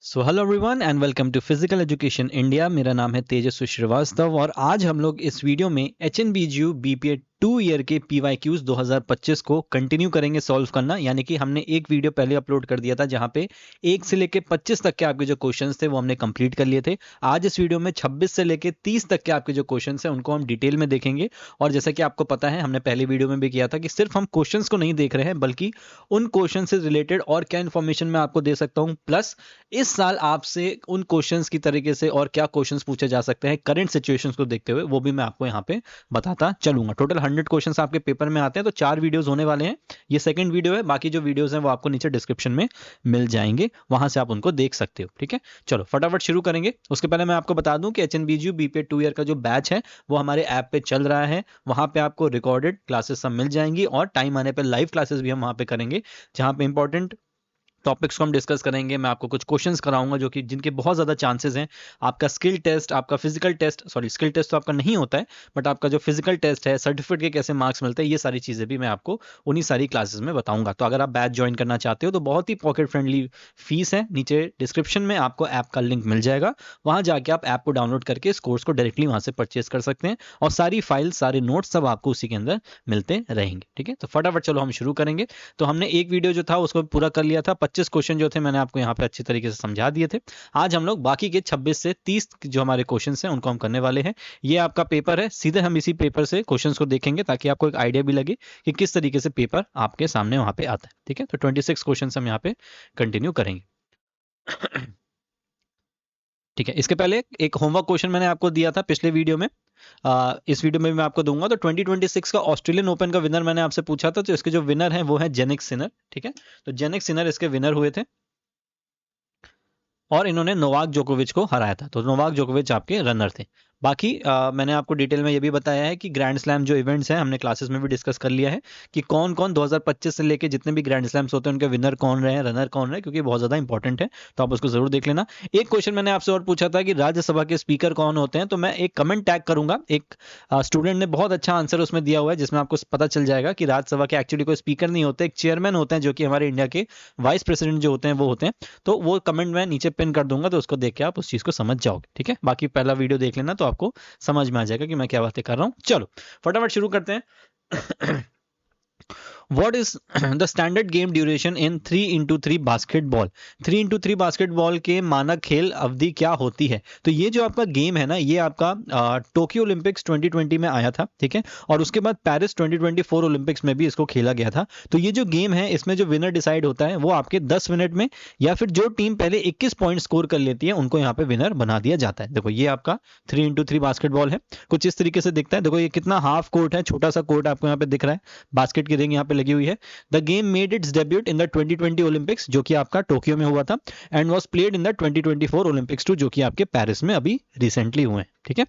So hello everyone and welcome to physical education India. मेरा नाम है तेजस्वी श्रीवास्तव और आज हम लोग इस वीडियो में एचएनबीजीयू बीपीए 2 ईयर के पीवाईक्यूज 2025 को कंटिन्यू करेंगे सॉल्व करना। यानी कि हमने एक वीडियो पहले अपलोड कर दिया था जहां पे 1 से लेके 25 तक के आपके जो क्वेश्चंस थे वो हमने कंप्लीट कर लिए थे। आज इस वीडियो में 26 से लेके 30 तक के आपके जो क्वेश्चंस हैं उनको हम डिटेल में देखेंगे। और जैसा कि आपको पता है हमने पहले वीडियो में भी किया था कि सिर्फ हम क्वेश्चंस को नहीं देख रहे हैं बल्कि उन क्वेश्चन से रिलेटेड और क्या इन्फॉर्मेशन मैं आपको दे सकता हूं, प्लस इस साल आपसे उन क्वेश्चंस की तरीके से और क्या क्वेश्चंस पूछे जा सकते हैं करंट सिचुएशंस को देखते हुए, वो भी मैं आपको यहाँ पे बताता चलूंगा। टोटल 100 क्वेश्चंस आपके पेपर में आते हैं, तो 4 वीडियोस होने वाले हैं। ये सेकंड वीडियो है, बाकी जो वीडियोस हैं वो आपको नीचे डिस्क्रिप्शन में मिल जाएंगे, वहां से आप उनको देख सकते हो। ठीक है, चलो फटाफट शुरू करेंगे। उसके पहले मैं आपको बता दूं कि एचएनबीजीयू बीपीए 2 ईयर का जो बैच है वो हमारे ऐप पे चल रहा है। वहां पे आपको रिकॉर्डेड क्लासेस सब मिल जाएंगी और टाइम आने पे लाइव क्लासेस भी हम वहां पे करेंगे, जहां पे इंपॉर्टेंट टॉपिक्स को हम डिस्कस करेंगे। मैं आपको कुछ क्वेश्चंस कराऊंगा जो कि जिनके बहुत ज़्यादा चांसेस हैं आपका स्किल टेस्ट, आपका physical test, sorry skill test तो आपका नहीं होता है, बट आपका जो फिजिकल टेस्ट है, सर्टिफिकेट के कैसे मार्क्स मिलते हैं, ये सारी चीज़ें भी मैं आपको उन्हीं सारी क्लासेस में बताऊंगा। तो अगर आप बैच ज्वाइन करना चाहते हो तो बहुत ही पॉकेट फ्रेंडली फीस है। नीचे डिस्क्रिप्शन में आपको ऐप का लिंक मिल जाएगा, वहाँ जाके आप ऐप को डाउनलोड करके इस कोर्स को डायरेक्टली वहाँ से परचेज कर सकते हैं और सारी फाइल, सारे नोट्स सब आपको उसी के अंदर मिलते रहेंगे। ठीक है, तो फटाफट चलो हम शुरू करेंगे। तो हमने एक वीडियो जो था उसको पूरा कर लिया था, 25 क्वेश्चन जो थे मैंने आपको यहाँ पे अच्छी तरीके से समझा दिए थे। आज हम लोग बाकी के 26 से 30 जो हमारे क्वेश्चंस हैं उनको हम करने वाले हैं। ये आपका पेपर है, सीधे हम इसी पेपर से क्वेश्चंस को देखेंगे ताकि आपको एक आइडिया भी लगे कि किस तरीके से पेपर आपके सामने वहां पे आता है। ठीक है, तो 26 क्वेश्चन हम यहाँ पे कंटिन्यू करेंगे। ठीक है, इसके पहले एक होमवर्क क्वेश्चन मैंने आपको दिया था पिछले वीडियो में, इस वीडियो में भी मैं आपको दूंगा। तो 2026 का ऑस्ट्रेलियन ओपन का विनर मैंने आपसे पूछा था, तो इसके जो विनर हैं वो है जेनिक सिनर। ठीक है, तो जेनिक सिनर इसके विनर हुए थे और इन्होंने नोवाक जोकोविच को हराया था। तो नोवाक जोकोविच आपके रनर थे। बाकी मैंने आपको डिटेल में ये भी बताया है कि ग्रैंड स्लैम जो इवेंट्स हैं हमने क्लासेस में भी डिस्कस कर लिया है कि कौन कौन 2025 से लेके जितने भी ग्रैंड स्लैम्स होते हैं उनके विनर कौन रहे हैं, रनर कौन रहे, क्योंकि बहुत ज़्यादा इंपॉर्टेंट है। तो आप उसको जरूर देख लेना। एक क्वेश्चन मैंने आपसे और पूछा था कि राज्यसभा के स्पीकर कौन होते हैं, तो मैं एक कमेंट टैग करूंगा। एक स्टूडेंट ने बहुत अच्छा आंसर उसमें दिया हुआ है जिसमें आपको पता चल जाएगा कि राज्यसभा के एक्चुअली कोई स्पीकर नहीं होते, एक चेयरमैन होते हैं जो कि हमारे इंडिया के वाइस प्रेसिडेंट जो होते हैं वो होते हैं। तो वो कमेंट मैं नीचे पिन कर दूंगा, तो उसको देख के आप उस चीज को समझ जाओगे। ठीक है, बाकी पहला वीडियो देख लेना तो आपको समझ में आ जाएगा कि मैं क्या बातें कर रहा हूं। चलो फटाफट शुरू करते हैं। What is the standard game duration in 3x3 basketball? 3x3 basketball के मानक खेल अवधि क्या होती है? तो ये जो आपका गेम है ना, ये आपका टोक्यो ओलंपिक्स 2020 में आया था। ठीक है, और उसके बाद पेरिस 2024 ओलंपिक्स में भी इसको खेला गया था। तो ये जो गेम है इसमें जो विनर डिसाइड होता है वो आपके 10 मिनट में, या फिर जो टीम पहले 21 पॉइंट स्कोर कर लेती है उनको यहाँ पे विनर बना दिया जाता है। देखो ये आपका 3x3 बास्केटबॉल है, कुछ इस तरीके से दिखता है। देखो ये कितना हाफ कोर्ट है, छोटा सा कोर्ट आपको यहाँ पे दिख रहा है, बास्केट की रिंग यहाँ पे लगी हुई है। The game made its debut in the 2020 Olympics, जो कि आपका टोक्यो में हुआ था, and was played in the 2024 Olympics too, जो कि आपके पेरिस में अभी रिसेंटली हुए हैं। ठीक है,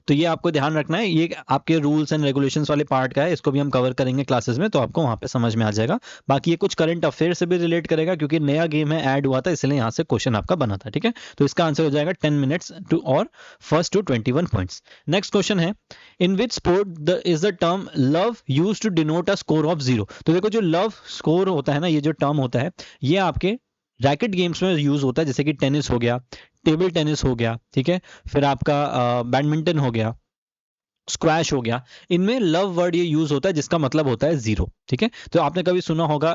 तो ये आपको ध्यान रखना है, ये आपके रूल्स एंड रेगुलेशंस वाले पार्ट का है, इसको भी हम कवर करेंगे क्लासेस में, तो आपको वहां पे समझ में आ जाएगा। बाकी ये कुछ करंट अफेयर से भी रिलेट करेगा क्योंकि नया गेम है, ऐड हुआ था, इसलिए यहाँ से क्वेश्चन आपका बना था। ठीक है, तो इसका आंसर हो जाएगा 10 मिनट्स टू और first to 21 points. Next question है, in which sport is the term love use to denote a score of 0? तो देखो जो लव स्कोर होता है ना, ये जो टर्म होता है ये आपके रैकेट गेम्स में यूज होता है, जैसे कि टेनिस हो गया, टेबल टेनिस हो गया, ठीक है, फिर आपका बैडमिंटन हो गया, स्क्वैश हो गया। इनमें लव वर्ड ये यूज होता है जिसका मतलब होता है 0। ठीक है, तो आपने कभी सुना होगा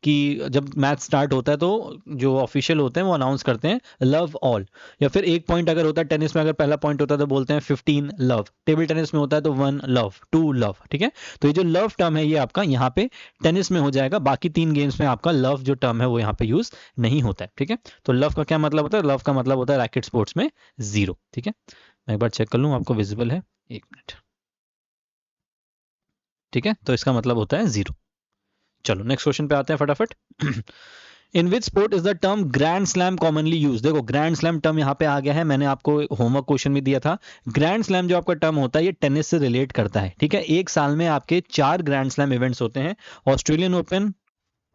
कि जब मैच स्टार्ट होता है तो जो ऑफिशियल होते हैं वो अनाउंस करते हैं लव ऑल, या फिर एक पॉइंट अगर होता है टेनिस में, अगर पहला पॉइंट होता है तो बोलते हैं 15 लव, टेबल टेनिस में होता है तो 1 लव, 2 लव। ठीक है, तो ये जो लव टर्म है ये आपका यहाँ पे टेनिस में हो जाएगा, बाकी 3 गेम्स में आपका लव जो टर्म है वो यहाँ पे यूज नहीं होता है। ठीक है, तो लव का क्या मतलब होता है? लव का मतलब होता है रैकेट स्पोर्ट्स में 0। ठीक है, मैं एक बार चेक कर लूँ आपको विजिबल है, 1 मिनट। ठीक है, तो इसका मतलब होता है 0। चलो नेक्स्ट क्वेश्चन पे आते हैं फटाफट। In which sport is the term grand slam commonly use? देखो ग्रैंड स्लैम टर्म यहाँ पे आ गया है, मैंने आपको होमवर्क क्वेश्चन भी दिया था। ग्रैंड स्लैम जो आपका टर्म होता है ये टेनिस से रिलेट करता है। ठीक है, एक साल में आपके 4 ग्रैंड स्लैम इवेंट्स होते हैं, Australian open,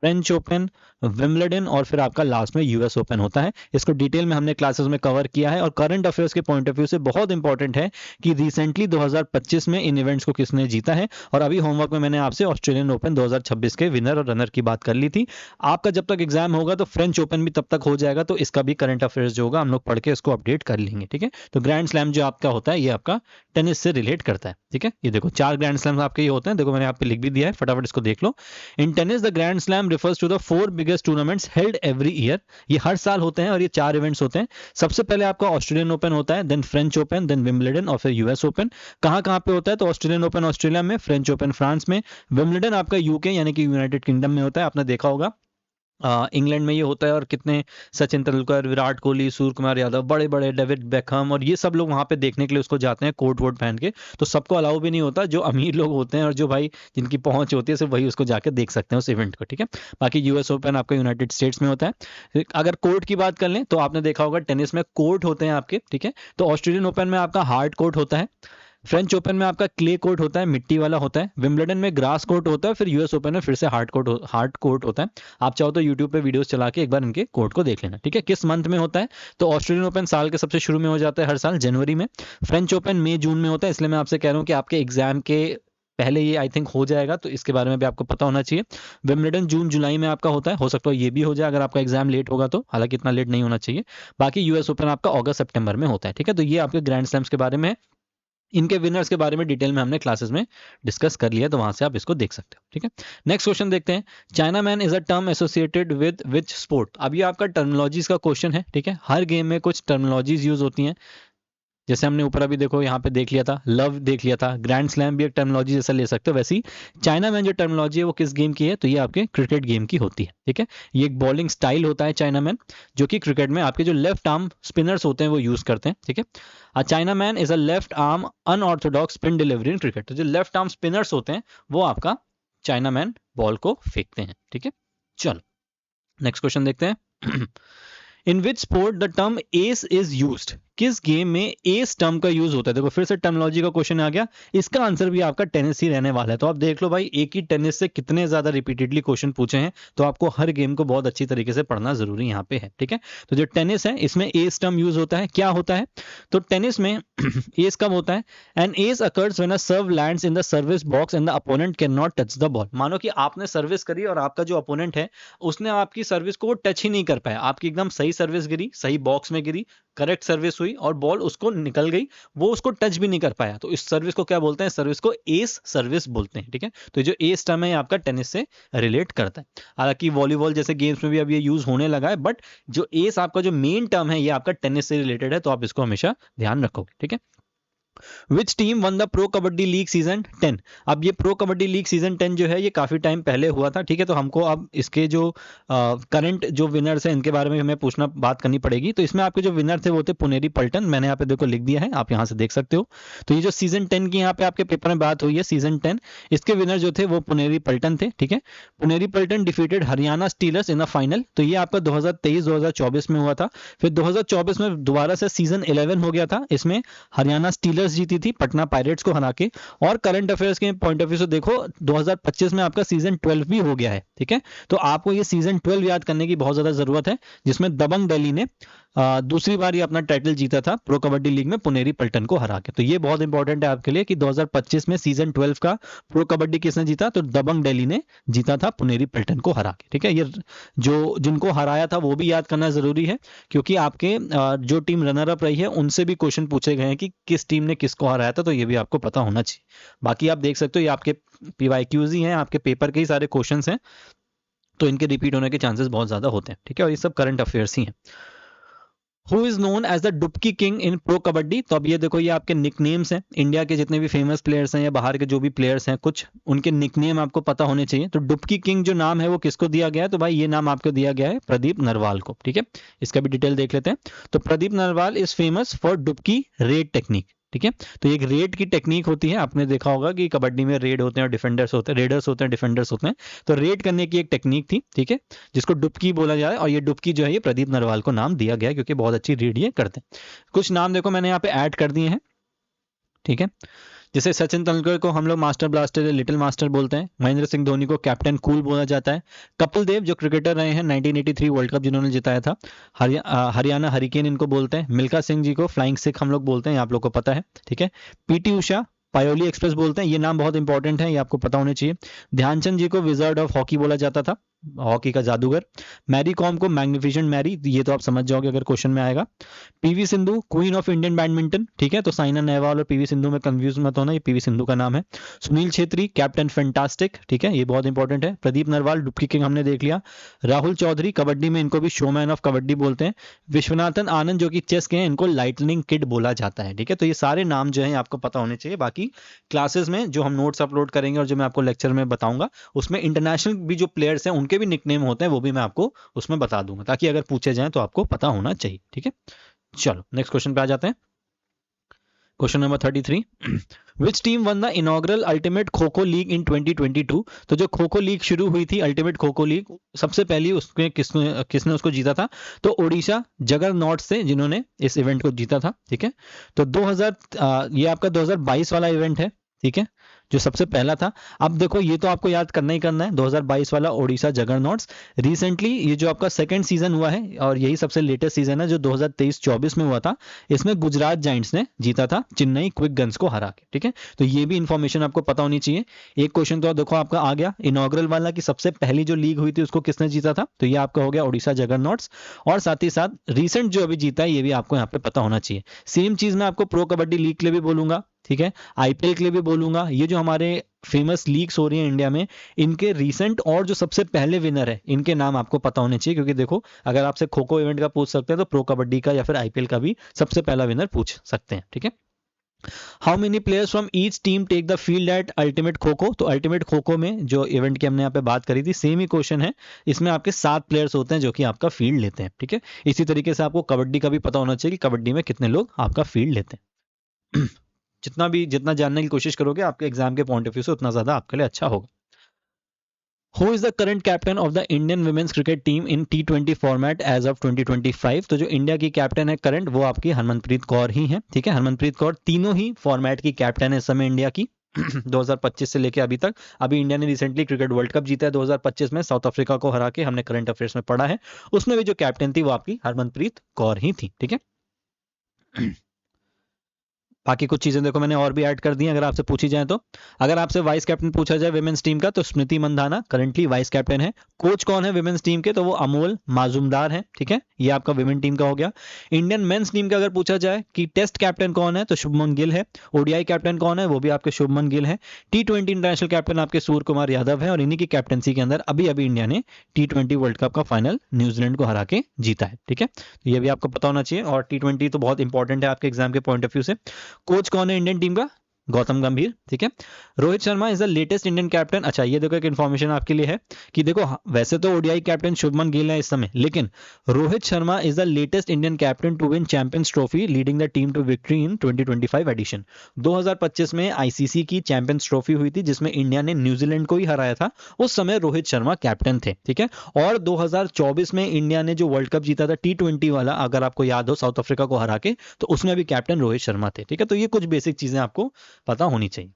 French open, Wimbledon और फिर आपका लास्ट में यूएस ओपन होता है। इसको डिटेल में हमने क्लासेस में कवर किया है और करंट अफेयर्स के पॉइंट ऑफ व्यू से बहुत इंपॉर्टेंट है कि रिसेंटली 2025 में इन इवेंट्स को किसने जीता है। और अभी होमवर्क में मैंने आपसे ऑस्ट्रेलियन ओपन 2026 के विनर और रनर की बात कर ली थी। आपका जब तक एग्जाम होगा तो फ्रेंच ओपन भी तब तक हो जाएगा, तो इसका भी करंट अफेयर्स जो होगा हम लोग पढ़ के इसको अपडेट कर लेंगे। ठीक है, तो ग्रैंड स्लैम जो आपका होता है ये आपका टेनिस से रिलेट करता है। ठीक है, ये देखो 4 ग्रैंड स्लैम्स आपके ये होते हैं, देखो मैंने आप पे लिख भी दिया है, फटाफट इसको देख लो। In tennis the grand slam refers to the 4 biggest tournaments held every year. ये हर साल होते हैं और ये 4 इवेंट्स होते हैं। सबसे पहले आपका ऑस्ट्रेलियन ओपन होता है, then French Open, then Wimbledon और फिर यूएस ओपन। कहाँ कहाँ पे होता है, तो ऑस्ट्रेलियन ओपन ऑस्ट्रेलिया में, फ्रेंच ओपन फ्रांस में, विम्बलडन आपका यूके यानी कि यूनाइटेड किंगडम में होता है, आपने देखा होगा इंग्लैंड में ये होता है। और कितने सचिन तेंदुलकर, विराट कोहली, सूर्य कुमार यादव, बड़े बड़े डेविड बेकहम और ये सब लोग वहां पे देखने के लिए उसको जाते हैं कोट वोट पहन के। तो सबको अलाउ भी नहीं होता, जो अमीर लोग होते हैं और जो भाई जिनकी पहुंच होती है सिर्फ वही उसको जाके देख सकते हैं उस इवेंट को। ठीक है, बाकी यूएस ओपन आपका यूनाइटेड स्टेट्स में होता है। अगर कोर्ट की बात कर लें तो आपने देखा होगा टेनिस में कोर्ट होते हैं आपके। ठीक है, तो ऑस्ट्रेलियन ओपन में आपका हार्ड कोर्ट होता है, फ्रेंच ओपन में आपका क्ले कोर्ट होता है, मिट्टी वाला होता है, विम्बलडन में ग्रास कोर्ट होता है, फिर यूएस ओपन में फिर से हार्ड कोर्ट होता है। आप चाहो तो यूट्यूब पे वीडियोस चला के एक बार इनके कोर्ट को देख लेना। ठीक है, किस मंथ में होता है, तो ऑस्ट्रेलियन ओपन साल के सबसे शुरू में हो जाता है हर साल जनवरी में, फ्रेंच ओपन मई जून में होता है। इसलिए मैं आपसे कह रहा हूँ कि आपके एग्जाम के पहले ये आई थिंक हो जाएगा, तो इसके बारे में भी आपको पता होना चाहिए। विम्बलडन जून जुलाई में आपका होता है, हो सकता है ये भी हो जाए अगर आपका एग्जाम लेट होगा तो, हालांकि इतना लेट नहीं होना चाहिए। बाकी यूएस ओपन आपका अगस्त सितंबर में होता है। ठीक है, तो ये आपके ग्रैंड स्लैम्स के बारे में, इनके विनर्स के बारे में डिटेल में हमने क्लासेस में डिस्कस कर लिया, तो वहां से आप इसको देख सकते हो। ठीक है, नेक्स्ट क्वेश्चन देखते हैं। China man is a term associated with which sport. अब ये आपका टर्मिनोलॉजीज का क्वेश्चन है। ठीक है, हर गेम में कुछ टर्मिनोलॉजीज यूज होती हैं, जैसे हमने ऊपर अभी देखो यहाँ पे देख लिया था, लव देख लिया था, ग्रैंड स्लैम भी एक टर्मिनोलॉजी जैसा ले सकते हो। वैसे ही चाइना मैन जो टर्मिनोलॉजी है वो किस गेम की है, तो ये आपके क्रिकेट गेम की होती है। ठीक है, ये एक बॉलिंग स्टाइल होता है चाइना मैन, जो कि क्रिकेट में आपके जो लेफ्ट आर्म स्पिनर्स होते हैं वो यूज करते हैं। ठीक है, China man is a left arm unorthodox spin delivery in cricket. तो जो लेफ्ट आर्म स्पिनर्स होते हैं वो आपका चाइना मैन बॉल को फेंकते हैं। ठीक है, चलो नेक्स्ट क्वेश्चन देखते हैं। In which sport the term ace is used. किस गेम में एस टर्म का यूज होता है। देखो फिर से टर्मिनोलॉजी का क्वेश्चन आ गया, इसका आंसर भी आपका टेनिस ही रहने वाला है। तो आप देख लो भाई, एक ही टेनिस से कितने ज्यादा रिपीटेडली क्वेश्चन पूछे हैं, तो आपको हर गेम को बहुत अच्छी तरीके से पढ़ना जरूरी यहाँ पे है। ठीक है, तो जो टेनिस है इसमें एस टर्म यूज होता है। क्या होता है, तो टेनिस में एस कब होता है, an ace occurs when a serve lands in the service box and the opponent can not touch the ball. मानो कि आपने सर्विस करी और आपका जो अपोनेंट है उसने आपकी सर्विस को वो टच ही नहीं कर पाया, आपकी एकदम सही सर्विस गिरी, सही बॉक्स में गिरी, करेक्ट सर्विस हुई और बॉल उसको निकल गई, वो उसको टच भी नहीं कर पाया, तो इस सर्विस को क्या बोलते हैं, सर्विस को एस सर्विस बोलते हैं। ठीक है, तो जो एस टर्म है आपका टेनिस से रिलेट करता है। हालांकि वॉलीबॉल जैसे गेम्स में भी अब ये यूज होने लगा है, बट जो एस आपका जो मेन टर्म है ये आपका टेनिस से रिलेटेड है, तो आप इसको हमेशा ध्यान रखोगे। ठीक है, which team one the pro kabaddi league season 10। अब ये प्रो कबड्डी लीग सीजन 10 जो है ये काफी टाइम पहले हुआ था। ठीक है, तो हमको अब इसके जो करंट जो विनर्स हैं इनके बारे में हमें पूछना, बात करनी पड़ेगी। तो इसमें आपके जो विनर थे वो थे पुनेरी पल्टन, मैंने यहाँ पे देखो लिख दिया है, आप यहाँ से देख सकते हो। तो ये जो सीजन 10 की यहाँ पे आपके पेपर में बात हुई है, सीजन 10, इसके विनर जो थे वो पुनेरी पल्टन थे। ठीक है, Puneri Paltan defeated Haryana Steelers in the final. तो ये आपका 2023-2024 में हुआ था। फिर 2024 में दोबारा से सीजन 11 हो गया था, इसमें हरियाणा स्टीलर्स जीती थी पटना पायरेट्स को हरा के। और करंट अफेयर्स के पॉइंट ऑफ व्यू से देखो 2025 में आपका सीजन 12 भी हो गया है। ठीक है, तो आपको ये सीजन 12 याद करने की बहुत ज्यादा जरूरत है, जिसमें दबंग दिल्ली ने दूसरी बार ये अपना टाइटल जीता था प्रो कबड्डी लीग में पुनेरी पल्टन को हरा के। तो ये बहुत इंपॉर्टेंट है आपके लिए कि 2025 में सीजन 12 का प्रो कबड्डी किसने जीता, तो दबंग दिल्ली ने जीता था पुनेरी पल्टन को हरा के। ठीक है, ये जो जिनको हराया था वो भी याद करना जरूरी है, क्योंकि आपके जो टीम रनर अप रही है उनसे भी क्वेश्चन पूछे गए हैं कि किस टीम ने किसको हराया था, तो ये भी आपको पता होना चाहिए। बाकी आप देख सकते हो ये आपके पीवाईक्यूज ही हैं, आपके पेपर के ही सारे क्वेश्चंस हैं, तो इनके रिपीट होने के चांसेस बहुत ज्यादा होते हैं। ठीक है, और ये सब करंट अफेयर्स ही हैं। Who is known as the dubki king in pro kabaddi. तो अब ये देखो ये आपके निकनेम्स हैं, इंडिया के जितने भी फेमस प्लेयर्स हैं या बाहर के जो भी प्लेयर्स हैं कुछ उनके निकनेम आपको पता होने चाहिए। तो डुबकी किंग जो नाम है वो किसको दिया गया है, तो भाई ये नाम आपको दिया गया है प्रदीप नरवाल को। ठीक है, इसका भी डिटेल देख लेते हैं। तो Pradeep Narwal is famous for डुबकी रेड टेक्निक। ठीक है, तो एक रेड की टेक्निक होती है, आपने देखा होगा कि कबड्डी में रेड होते हैं और डिफेंडर्स होते हैं, रेडर्स होते हैं, डिफेंडर्स होते हैं। तो रेड करने की एक टेक्निक थी, ठीक है, जिसको डुबकी बोला जाए, और ये डुबकी जो है ये प्रदीप नरवाल को नाम दिया गया क्योंकि बहुत अच्छी रेड ये करते हैं। कुछ नाम देखो मैंने यहाँ पे ऐड कर दिए हैं। ठीक है, जैसे सचिन तेंदुलकर को हम लोग मास्टर ब्लास्टर या लिटिल मास्टर बोलते हैं, महेंद्र सिंह धोनी को कैप्टन कूल बोला जाता है, कपिल देव जो क्रिकेटर रहे हैं 1983 वर्ल्ड कप जिन्होंने जिताया था, हरियाणा हरिकेन इनको बोलते हैं, मिल्खा सिंह जी को फ्लाइंग सिख हम लोग बोलते हैं, आप लोग को पता है, ठीक है। पीटी उषा पायोली एक्सप्रेस बोलते हैं, ये नाम बहुत इंपॉर्टेंट है, ये आपको पता होने चाहिए। ध्यानचंद जी को विजर्ड ऑफ हॉकी बोला जाता था, हॉकी का जादूगर। मैरी कॉम को मैग्निफिसेंट मैरी, ये तो आप समझ जाओगे अगर क्वेश्चन में आएगा। PV Sindhu queen of Indian badminton, ठीक है, तो साइना नेहवाल और पीवी सिंधु में कंफ्यूज मत होना, ये पीवी सिंधु का नाम है। सुनील छेत्री कैप्टन फैंटास्टिक, ठीक है, ये बहुत इंपॉर्टेंट है। प्रदीप नरवाल डुबकी किंग हमने देख लिया। राहुल चौधरी कबड्डी में इनको भी शोमैन ऑफ कबड्डी बोलते हैं। विश्वनाथन आनंद जो कि चेस के हैं, इनको लाइटनिंग किड बोला जाता है, ठीक है। तो ये सारे नाम जो है आपको पता होने चाहिए। बाकी क्लासेस में जो हम नोट्स अपलोड करेंगे और जो मैं आपको लेक्चर में बताऊंगा, उसमें इंटरनेशनल भी जो प्लेयर्स हैं उनके भी निकनेम होते हैं, वो भी मैं आपको उसमें बता दूंगा, ताकि अगर पूछे जाएं तो आपको पता होना चाहिए, ठीक है। चलो नेक्स्ट क्वेश्चन पे आ जाते हैं। Question number 33, which team one the inaugural ultimate kho खो लीग इन 2022। तो जो खो खो लीग शुरू हुई थी, अल्टीमेट खो खो लीग, सबसे पहली उसमें किसने उसको जीता था, तो ओडिशा जगरनॉट से, जिन्होंने इस इवेंट को जीता था, ठीक है। तो 2000 ये आपका 2022 वाला इवेंट है, ठीक है, जो सबसे पहला था। अब देखो ये तो आपको याद करना ही करना है, 2022 वाला ओडिशा जगरनॉट्स। रिसेंटली ये जो आपका सेकंड सीजन हुआ है और यही सबसे लेटेस्ट सीजन है जो 2023-24 में हुआ था, इसमें गुजरात जायंट्स ने जीता था चेन्नई क्विक गन्स को हरा के, ठीक है। तो ये भी इंफॉर्मेशन आपको पता होनी चाहिए। एक क्वेश्चन तो देखो आपका आ गया, इनॉग्रल वाला की सबसे पहली जो लीग हुई थी उसको किसने जीता था, तो ये आपका हो गया ओडिशा जगरनॉट्स। और साथ ही साथ रिसेंट जो अभी जीता है ये भी आपको यहाँ पे पता होना चाहिए। सेम चीज मैं आपको प्रो कबड्डी लीग के लिए भी बोलूंगा, ठीक है, आईपीएल के लिए भी बोलूंगा। ये जो हमारे फेमस लीग्स हो रही हैं इंडिया में, इनके रीसेंट और जो सबसे पहले विनर है, इनके नाम आपको पता होने चाहिए। क्योंकि देखो अगर आपसे खो खो इवेंट का पूछ सकते हैं तो प्रो कबड्डी का या फिर आईपीएल का भी सबसे पहला विनर पूछ सकते हैं, ठीक है। How many players from each team take the field at ultimate kho kho. तो अल्टीमेट खो खो में जो इवेंट की हमने यहाँ पे बात करी थी, सेम ही क्वेश्चन है, इसमें आपके 7 प्लेयर्स होते हैं जो कि आपका फील्ड लेते हैं, ठीक है। इसी तरीके से आपको कबड्डी का भी पता होना चाहिए कि कबड्डी में कितने लोग आपका फील्ड लेते हैं। जितना जानने की कोशिश करोगे आपके एग्जाम के पॉइंट ऑफ व्यू से उतना ज्यादा आपके लिए अच्छा होगा। Who is the current captain of the Indian women's cricket team in T20 format as of 2025। तो जो इंडिया की कैप्टन है करंट, वो आपकी हरमनप्रीत कौर ही है, ठीक है। हरमनप्रीत कौर तीनों ही फॉर्मेट की कैप्टन है इस समय इंडिया की। 2025 से लेके अभी तक। अभी इंडिया ने रिसेंटली क्रिकेट वर्ल्ड कप जीता है 2025 में, साउथ अफ्रीका को हरा के, हमने करंट अफेयर्स में पढ़ा है। उसमें भी जो कैप्टन थी वो आपकी हरमनप्रीत कौर ही थी, ठीक है। बाकी कुछ चीजें देखो मैंने और भी ऐड कर दी हैं, अगर आपसे पूछी जाए तो। अगर आपसे वाइस कैप्टन पूछा जाए विमेंस टीम का, तो Smriti Mandhana currently vice captain है। कोच कौन है विमेंस टीम के, तो वो अमोल माजुमदार है, ठीक है। ये आपका विमेन टीम का हो गया। इंडियन मेंस टीम का अगर पूछा जाए कि टेस्ट कैप्टन कौन है, तो शुभमन गिल है। ओडीआई कैप्टन कौन है, वो भी आपके शुभमन गिल है। T20 इंटरनेशनल कैप्टन आपके सूर्य कुमार यादव है, और इन्हीं की कैप्टनसी के अंदर अभी अभी इंडिया ने T20 वर्ल्ड कप का फाइनल न्यूजीलैंड को हरा के जीता है, ठीक है। तो ये भी आपको पता होना चाहिए। और T20 तो बहुत इंपॉर्टेंट है आपके एग्जाम के पॉइंट ऑफ व्यू से। कोच कौन है इंडियन टीम का, गौतम गंभीर, ठीक है। Rohit Sharma is the latest Indian captain. अच्छा ये देखो एक इन्फॉर्मेशन आपके लिए है कि देखो वैसे तो ओडीआई कैप्टन शुभमन गिल है इस समय, लेकिन Rohit Sharma is the latest Indian captain to win Champions Trophy leading the team to victory in 2025 edition. 2025 में आईसीसी की चैंपियंस ट्रॉफी हुई थी जिसमें इंडिया ने न्यूजीलैंड को ही हराया था। उस समय रोहित शर्मा कैप्टन थे, ठीक है। और 2024 में इंडिया ने जो वर्ल्ड कप जीता था T20 वाला, अगर आपको याद हो, साउथ अफ्रीका को हरा के, तो उसमें भी कैप्टन रोहित शर्मा थे, ठीक है। तो ये कुछ बेसिक चीजें आपको पता होनी चाहिए।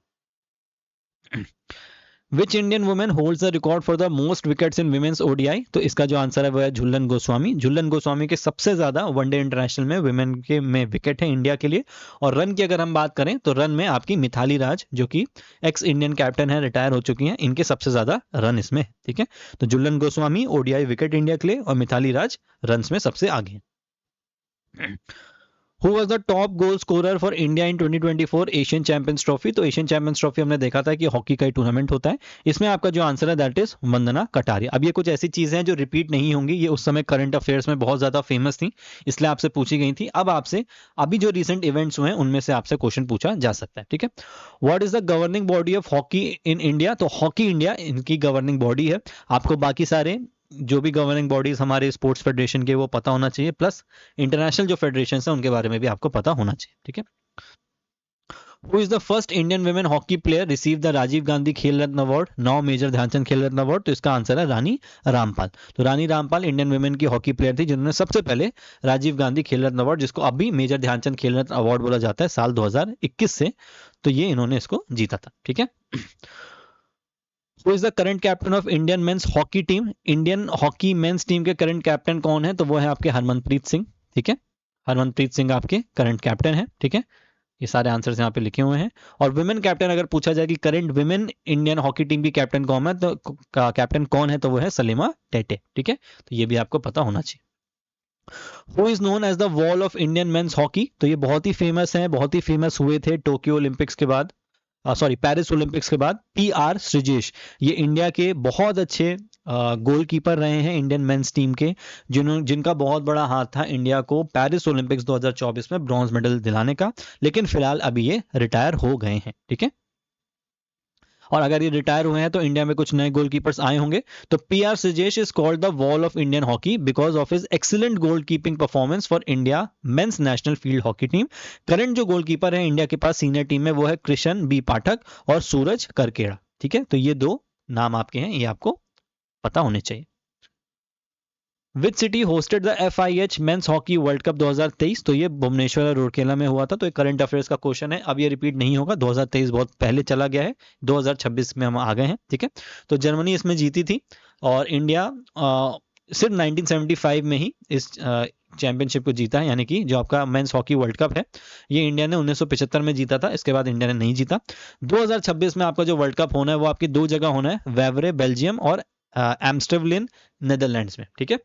Which Indian women holds the record for the most wickets in women's ODI. तो इसका जो आंसर है वो है झुलन गोस्वामी। झुलन गोस्वामी के सबसे ज्यादा वनडे इंटरनेशनल में विमेन के में विकेट है इंडिया के लिए। और रन की अगर हम बात करें तो रन में आपकी मिथाली राज, जो कि एक्स इंडियन कैप्टन है, रिटायर हो चुकी हैं, इनके सबसे ज्यादा रन इसमें, ठीक है। तो Jhulan Goswami ODI wicket India के लिए, और मिथाली राज रन में सबसे आगे है। Who was the top goal scorer for India in 2024 Asian champions trophy. तो एशियन चैंपियंस ट्रॉफी हमने देखा था कि हॉकी का ही टूर्नामेंट होता है। इसमें आपका जो आंसर है दैट इज वंदना कटारिया। अब ये कुछ ऐसी चीजें हैं जो रिपीट नहीं होंगी, ये उस समय करंट अफेयर्स में बहुत ज्यादा फेमस थी, इसलिए आपसे पूछी गई थी। अब आपसे अभी जो रिसेंट इवेंट्स हुए हैं उनमें से आपसे क्वेश्चन पूछा जा सकता है, ठीक है। What is the governing body of hockey in India. तो हॉकी इंडिया इनकी गवर्निंग बॉडी है। आपको बाकी सारे जो भी गवर्निंग बॉडीज हमारे स्पोर्ट्स फेडरेशन के वो पता होना चाहिए, प्लस इंटरनेशनल जो फेडरेशन है उनके बारे में भी आपको पता होना चाहिए, ठीक है। Who is the first Indian women hockey player receive the Rajiv Gandhi Khel Ratna award, now major Dhyan Chand Khel Ratna award? तो इसका आंसर है रानी रामपाल। तो रानी रामपाल इंडियन वुमेन की हॉकी प्लेयर थी जिन्होंने सबसे पहले राजीव गांधी खेल रत्न अवार्ड, जिसको अभी मेजर ध्यानचंद खेल रत्न अवार्ड बोला जाता है, साल 2021 से, तो ये इन्होंने इसको जीता था। ठीक है। Who is the current captain of Indian men's hockey team? Indian hockey men's team के करंट कैप्टन कौन है? तो वो है आपके हरमनप्रीत सिंह। ठीक है, हरमनप्रीत सिंह आपके करंट कैप्टन है। ठीक है, ये सारे आंसर्स यहाँ पे लिखे हुए हैं। और वुमेन कैप्टन अगर पूछा जाए कि current women Indian hockey team की कैप्टन कौन है, तो कैप्टन कौन है, तो वो है सलीमा टेटे। ठीक है, तो ये भी आपको पता होना चाहिए। Who is known as the wall of Indian men's hockey? तो ये बहुत ही फेमस है, बहुत ही फेमस हुए थे टोक्यो ओलंपिक्स के बाद, सॉरी पेरिस ओलंपिक्स के बाद। PR श्रीजेश, ये इंडिया के बहुत अच्छे गोलकीपर रहे हैं इंडियन मेंस टीम के, जिनका बहुत बड़ा हाथ था इंडिया को पेरिस ओलंपिक्स 2024 में ब्रॉन्ज मेडल दिलाने का, लेकिन फिलहाल अभी ये रिटायर हो गए हैं। ठीक है, और अगर ये रिटायर हुए हैं तो इंडिया में कुछ नए गोलकीपर्स आए होंगे। तो PR Sreejesh is called the wall of Indian hockey because of his excellent goal keeping performance for India mains national field hockey team. Current जो गोलकीपर है इंडिया के पास सीनियर टीम में, वो है कृष्ण B पाठक और सूरज करकेड़ा। ठीक है, तो ये दो नाम आपके हैं, ये आपको पता होने चाहिए। Which city hosted the FIH men's hockey world cup 2023? तो ये भुवनेश्वर और रूरकेला में हुआ था। तो ये करंट अफेयर्स का क्वेश्चन है, अब ये रिपीट नहीं होगा, 2023 बहुत पहले चला गया है, 2026 में हम आ गए हैं। ठीक है, तो जर्मनी इसमें जीती थी और इंडिया सिर्फ 1975 में ही इस चैंपियनशिप को जीता है, यानी कि जो आपका मेंस हॉकी वर्ल्ड कप है ये इंडिया ने 1975 में जीता था, इसके बाद इंडिया ने नहीं जीता। 2026 में आपका जो वर्ल्ड कप होना है वो आपकी दो जगह होना है, वेवरे बेल्जियम और एम्स्टर्डम नेदरलैंड्स में। ठीक है,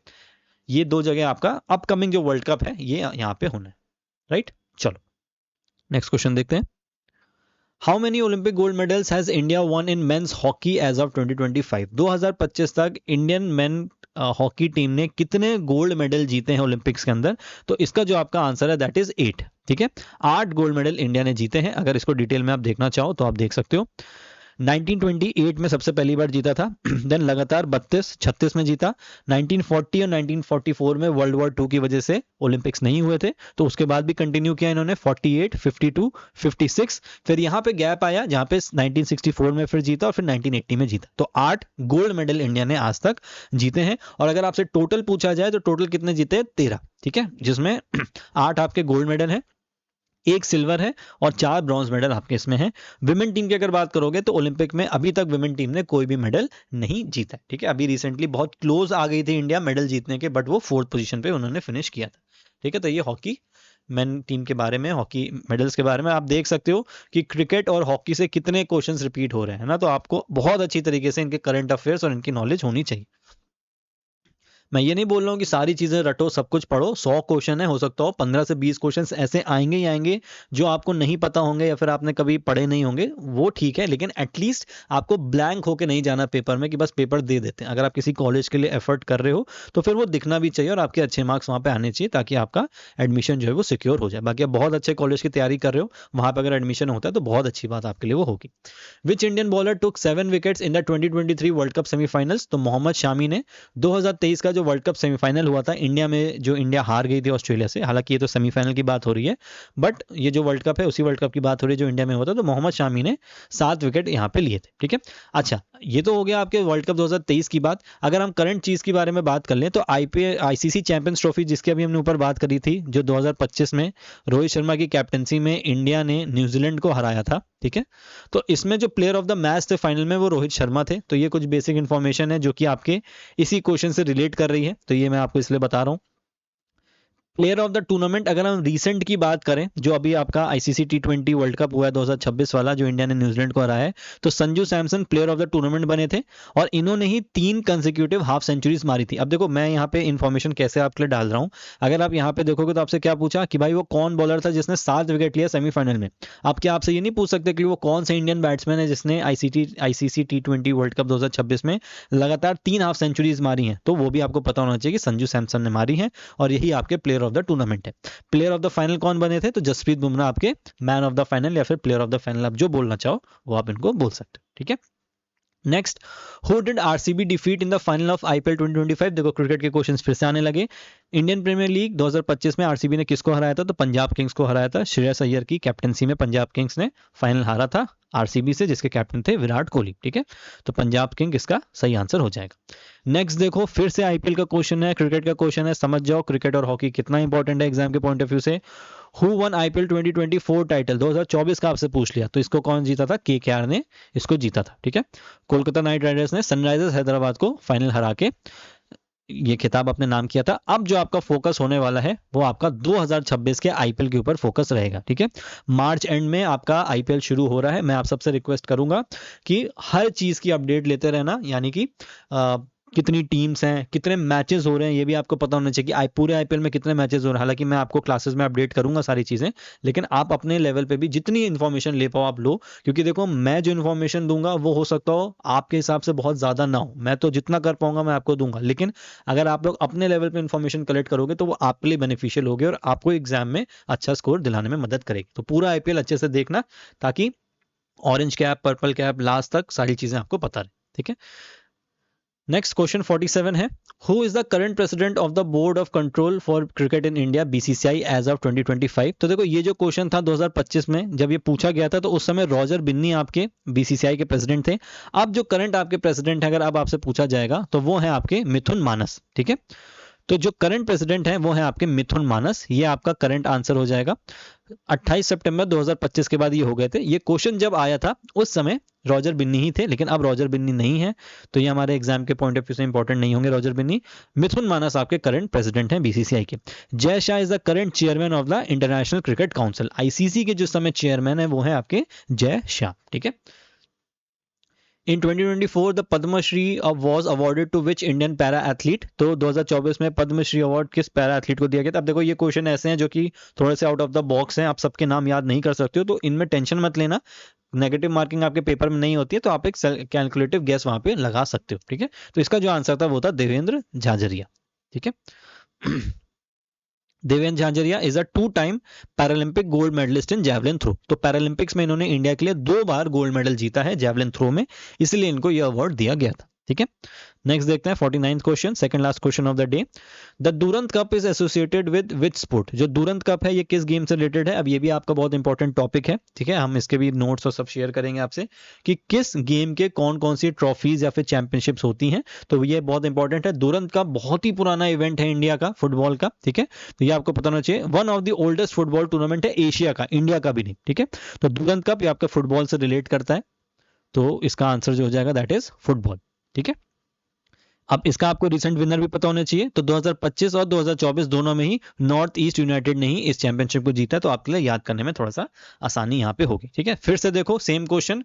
ये दो जगह आपका अपकमिंग जो वर्ल्ड कप है ये यहाँ पे होना है। राइट, चलो नेक्स्ट क्वेश्चन देखते हैं। How many Olympic gold medals has India won in men's hockey as of 2025? 2025 तक इंडियन मेन हॉकी टीम ने कितने गोल्ड मेडल जीते हैं ओलंपिक्स के अंदर? तो इसका जो आपका आंसर है दैट इज 8। ठीक है, 8 गोल्ड मेडल इंडिया ने जीते हैं। अगर इसको डिटेल में आप देखना चाहो तो आप देख सकते हो। 1928 में सबसे पहली बार जीता था, देन लगातार 36 में जीता, 1940 और 1944 में वर्ल्ड वॉर 2 की वजह से ओलंपिक्स नहीं हुए थे, तो उसके बाद भी कंटिन्यू किया इन्होंने 48, 52, 56, फिर यहाँ पे गैप आया जहाँ पे 1964 में फिर जीता और फिर 1980 में जीता। तो 8 गोल्ड मेडल इंडिया ने आज तक जीते हैं। और अगर आपसे टोटल पूछा जाए तो टोटल कितने जीते? 13। ठीक है, जिसमें 8 आपके गोल्ड मेडल है, 1 सिल्वर है और 4 ब्रॉन्ज मेडल आपके इसमें हैं। विमेन टीम की अगर बात करोगे तो ओलंपिक में अभी तक विमेन टीम ने कोई भी मेडल नहीं जीता है। ठीक है, अभी रिसेंटली बहुत क्लोज आ गई थी इंडिया मेडल जीतने के, बट वो 4th पोजीशन पे उन्होंने फिनिश किया था। ठीक है, तो ये हॉकी मेन टीम के बारे में, हॉकी मेडल्स के बारे में आप देख सकते हो कि क्रिकेट और हॉकी से कितने क्वेश्चंस रिपीट हो रहे हैं ना, तो आपको बहुत अच्छी तरीके से इनके करंट अफेयर्स और इनकी नॉलेज होनी चाहिए। मैं ये नहीं बोल रहा हूँ कि सारी चीजें रटो, सब कुछ पढ़ो। 100 क्वेश्चन है, हो सकता हो 15 से 20 क्वेश्चन ऐसे आएंगे ही आएंगे जो आपको नहीं पता होंगे या फिर आपने कभी पढ़े नहीं होंगे, वो ठीक है, लेकिन एटलीस्ट आपको ब्लैंक होके नहीं जाना पेपर में कि बस पेपर दे देते हैं। अगर आप किसी कॉलेज के लिए एफर्ट कर रहे हो तो फिर वो दिखना भी चाहिए और आपके अच्छे मार्क्स वहाँ पे आने चाहिए ताकि आपका एडमिशन जो है वो सिक्योर हो जाए। बाकी आप बहुत अच्छे कॉलेज की तैयारी कर रहे हो, वहाँ पर अगर एडमिशन होता है तो बहुत अच्छी बात आपके लिए वो होगी। Which Indian bowler took 7 wickets in the 2023 world cup semifinals? तो मोहम्मद शामी ने 2023 का जो वर्ल्ड कप सेमीफाइनल हुआ था इंडिया में, जो इंडिया हार गई थी ऑस्ट्रेलिया से, हालांकि ये तो सेमीफाइनल की बात हो रही है, बट ये जो वर्ल्ड कप है उसी वर्ल्ड कप की बात हो रही है जो इंडिया में हुआ था। तो मोहम्मद शामी ने 7 विकेट यहाँ पे लिए थे। ठीक है, अच्छा ये तो हो गया आपके वर्ल्ड कप 2023 की बात। अगर हम करंट चीज के बारे में बात कर लें तो ICC चैंपियंस ट्रॉफी जिसकी अभी हमने ऊपर बात करी थी, जो 2025 में रोहित शर्मा की कैप्टनसी में इंडिया ने न्यूजीलैंड को हराया था। ठीक है, तो इसमें जो प्लेयर ऑफ द मैच थे फाइनल में वो रोहित शर्मा थे। तो ये कुछ बेसिक इंफॉर्मेशन है जो कि आपके इसी क्वेश्चन से रिलेट कर रही है, तो ये मैं आपको इसलिए बता रहा हूँ। प्लेयर ऑफ द टूर्नामेंट अगर हम रीसेंट की बात करें, जो अभी आपका ICC T20 वर्ल्ड कप हुआ है 2026 वाला, जो इंडिया ने न्यूजीलैंड को हराया है, तो Sanju Samson player of the tournament बने थे और इन्होंने ही 3 कंसेक्यूटिव हाफ सेंचुरीज मारी थी। अब देखो मैं यहाँ पे इन्फॉर्मेशन कैसे आपके लिए डाल रहा हूँ, अगर आप यहाँ पे देखोगे तो आपसे क्या पूछा कि भाई वो कौन बॉलर था जिसने 7 विकेट लिया सेमीफाइनल में। आप क्या आपसे ये नहीं पूछ सकते कि वो कौन से इंडियन बैट्समैन है जिसने ICC T20 वर्ल्ड कप 2026 में लगातार 3 हाफ सेंचुरीज मारी हैं? तो वो भी आपको पता होना चाहिए कि संजू सैमसन ने मारी है और यही आपके प्लेयर ऑफ द टूर्नामेंट है। प्लेयर ऑफ द फाइनल कौन बने थे? तो जसप्रीत बुमराह आपके मैन ऑफ द फाइनल या फिर प्लेयर ऑफ द फाइनल, आप जो बोलना चाहो वो आप इनको बोल सकते हो। ठीक है, next, who did RCB defeat in the final of IPL 2025? देखो क्रिकेट के क्वेश्चंस फिर से आने लगे। इंडियन प्रीमियर लीग 2025 में आरसीबी ने किसको हराया था? तो पंजाब किंग्स को हराया था। श्रेयस अय्यर की कैप्टनसी में पंजाब किंग्स ने फाइनल हारा था आरसीबी से, जिसके कैप्टन थे विराट कोहली। ठीक है, तो पंजाब किंग इसका सही आंसर हो जाएगा। नेक्स्ट देखो, फिर से आईपीएल का क्वेश्चन है, क्रिकेट का क्वेश्चन है, समझ जाओ क्रिकेट और हॉकी कितना इंपॉर्टेंट है एग्जाम के पॉइंट ऑफ व्यू से। Who one IPL 2024 title? 2024 का आपसे पूछ लिया, तो इसको कौन जीता था? केकेआर ने इसको जीता था। ठीक है, कोलकाता नाइट राइडर्स ने सनराइजर्स हैदराबाद को फाइनल हरा के ये खिताब अपने नाम किया था। अब जो आपका फोकस होने वाला है वो आपका 2026 के आईपीएल के ऊपर फोकस रहेगा। ठीक है, मार्च एंड में आपका आईपीएल शुरू हो रहा है। मैं आप सबसे रिक्वेस्ट करूंगा कि हर चीज की अपडेट लेते रहना, यानी कि कितनी टीम्स हैं, कितने मैचेस हो रहे हैं, ये भी आपको पता होना चाहिए कि पूरे आईपीएल में कितने मैचेस हो रहे हैं। हालांकि मैं आपको क्लासेस में अपडेट करूंगा सारी चीजें, लेकिन आप अपने लेवल पे भी जितनी इन्फॉर्मेशन ले पाओ आप लो, क्योंकि देखो मैं जो इन्फॉर्मेशन दूंगा वो हो सकता हो आपके हिसाब से बहुत ज्यादा ना हो। मैं तो जितना कर पाऊंगा मैं आपको दूंगा, लेकिन अगर आप लोग अपने लेवल पे इन्फॉर्मेशन कलेक्ट करोगे तो वो आपके लिए बेनिफिशियल होगी और आपको एग्जाम में अच्छा स्कोर दिलाने में मदद करेगी। तो पूरा आईपीएल अच्छे से देखना, ताकि orange cap, purple cap, last तक सारी चीजें आपको पता रहे। ठीक है, नेक्स्ट क्वेश्चन 47 है, who is the current president of the Board of Control for Cricket in India BCCI as of 2025? तो देखो ये जो क्वेश्चन था 2025 में जब ये पूछा गया था, तो उस समय रॉजर बिन्नी आपके बीसीसीआई के प्रेसिडेंट थे। अब जो करंट आपके प्रेसिडेंट है, अगर अब आपसे पूछा जाएगा तो वो है आपके मिथुन मानस। ठीक है, तो जो करंट प्रेसिडेंट है वो है आपके मिथुन मानस, ये आपका करंट आंसर हो जाएगा। 28 सितंबर 2025 के बाद ये हो गए थे। ये क्वेश्चन जब आया था उस समय रॉजर बिन्नी ही थे, लेकिन अब रॉजर बिन्नी नहीं है, तो ये हमारे एग्जाम के पॉइंट ऑफ व्यू से इंपॉर्टेंट नहीं होंगे रॉजर बिन्नी। मिथुन मानस आपके करंट प्रेसिडेंट हैं बीसीसीआई के। Jay Shah is the current chairman of the international cricket council. ICC के जो समय चेयरमैन है वो है आपके जय शाह। ठीक है, in 2024 the Padmashri was awarded to which Indian para athlete? तो 2024 में पद्मश्री अवार्ड किस पैरा एथलीट को दिया गया था? अब देखो ये क्वेश्चन ऐसे हैं जो कि थोड़े से आउट ऑफ द बॉक्स हैं, आप सबके नाम याद नहीं कर सकते हो, तो इनमें टेंशन मत लेना। नेगेटिव मार्किंग आपके पेपर में नहीं होती है, तो आप एक कैलकुलेटिव गेस वहां पे लगा सकते हो। ठीक है, तो इसका जो आंसर था वो था देवेंद्र झाझरिया। ठीक है, Devendra Jhajharia is a 2 time Paralympic gold medallist in javelin throw. तो पैरालंपिक्स में इन्होंने इंडिया के लिए 2 बार गोल्ड मेडल जीता है जैवलिन थ्रो में, इसलिए इनको यह अवार्ड दिया गया था। ठीक है, नेक्स्ट देखते हैं 49th question, second last question of the day. The Durand cup is associated with which sport? जो दुरंत कप है ये किस गेम से रिलेटेड है? अब ये भी आपका बहुत इंपॉर्टेंट टॉपिक है। ठीक है, हम इसके भी नोट्स और सब शेयर करेंगे आपसे कि किस गेम के कौन कौन सी ट्रॉफीज या फिर चैंपियनशिप्स होती हैं, तो ये बहुत इंपॉर्टेंट है। दुरंत कप बहुत ही पुराना इवेंट है इंडिया का, फुटबॉल का। ठीक है, तो ये आपको पता होना चाहिए। One of the oldest football tournament है एशिया का, इंडिया का भी नहीं। ठीक है, तो दुरंत कप ये आपका फुटबॉल से रिलेट करता है, तो इसका आंसर जो हो जाएगा दैट इज फुटबॉल। ठीक है, अब इसका आपको रिसेंट विनर भी पता होना चाहिए। तो 2025 और 2024 दोनों में ही नॉर्थ ईस्ट यूनाइटेड ने ही इस चैंपियनशिप को जीता, तो आपके लिए याद करने में थोड़ा सा आसानी यहाँ पे होगी। ठीक है, फिर से देखो सेम क्वेश्चन,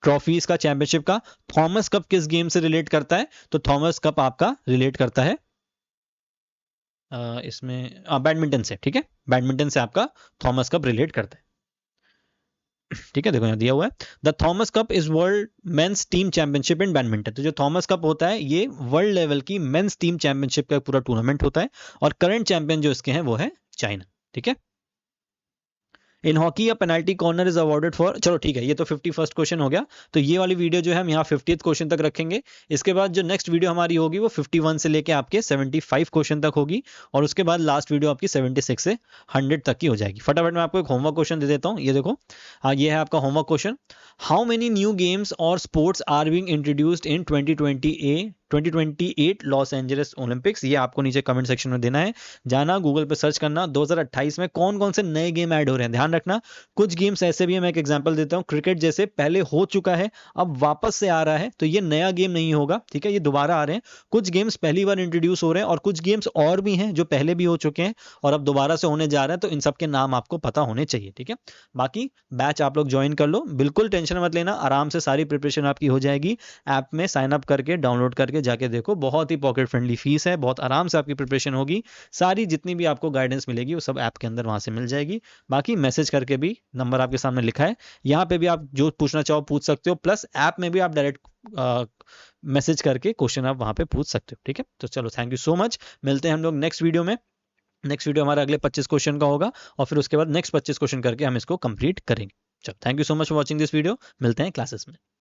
ट्रॉफीज का, चैंपियनशिप का। थॉमस कप किस गेम से रिलेट करता है? तो थॉमस कप आपका रिलेट करता है इसमें बैडमिंटन से। ठीक है, बैडमिंटन से आपका थॉमस कप रिलेट करता है। ठीक है, देखो यहाँ दिया हुआ है, the Thomas cup is world men's team championship in badminton. तो जो थॉमस कप होता है ये वर्ल्ड लेवल की मेंस टीम चैंपियनशिप का पूरा टूर्नामेंट होता है, और करंट चैंपियन जो इसके हैं वो है चाइना। ठीक है, इन हॉकी या penalty corner is awarded for? चलो ठीक है, ये तो 51st क्वेश्चन हो गया। तो ये वाली वीडियो जो है हम यहाँ 50th क्वेश्चन तक रखेंगे। इसके बाद जो नेक्स्ट वीडियो हमारी होगी वो 51 से लेके आपके 75 क्वेश्चन तक होगी, और उसके बाद लास्ट वीडियो आपकी 76 से 100 तक की हो जाएगी। फटाफट मैं आपको एक होमवर्क क्वेश्चन दे देता हूँ। ये देखो, हाँ ये है आपका homework question. How many new games और sports are being introduced in 2028 Los Angeles Olympics? ये आपको नीचे कमेंट सेक्शन में देना है, जाना गूगल पे सर्च करना 2028 में कौन कौन से नए गेम ऐड हो रहे हैं। ध्यान रखना कुछ गेम्स ऐसे भी है, मैं एक एग्जांपल देता हूं, क्रिकेट जैसे पहले हो चुका है अब वापस से आ रहा है, तो ये नया गेम नहीं होगा। ठीक है, ये दोबारा आ रहे हैं। कुछ गेम्स पहली बार इंट्रोड्यूस हो रहे हैं, और कुछ गेम्स और भी हैं जो पहले भी हो चुके हैं और अब दोबारा से होने जा रहे हैं, तो इन सब के नाम आपको पता होने चाहिए। ठीक है, बाकी बैच आप लोग ज्वाइन कर लो, बिल्कुल टेंशन मत लेना, आराम से सारी प्रिपरेशन आपकी हो जाएगी। ऐप में साइन अप करके, डाउनलोड करके जाके देखो, बहुत ही पॉकेट फ्रेंडली फीस है, बहुत आराम से आपकी प्रिपरेशन होगी। सारी जितनी भी आपको गाइडेंस मिलेगी वो सब ऐप के अंदर वहां से मिल जाएगी। बाकी मैसेज करके भी, नंबर आपके सामने लिखा है, यहाँ पे भी आप जो पूछना चाहो पूछ सकते हो, प्लस ऐप में भी आप डायरेक्ट मैसेज करके क्वेश्चन आप वहां पे पूछ सकते हो। ठीक है, तो चलो थैंक यू सो मच, मिलते हैं हम लोग नेक्स्ट वीडियो में। नेक्स्ट वीडियो हमारा अगले 25 क्वेश्चन का होगा, और फिर उसके बाद नेक्स्ट 25 क्वेश्चन करके हम इसको कंप्लीट करेंगे। चलो thank you so much for watching this video, मिलते हैं क्लासेस में।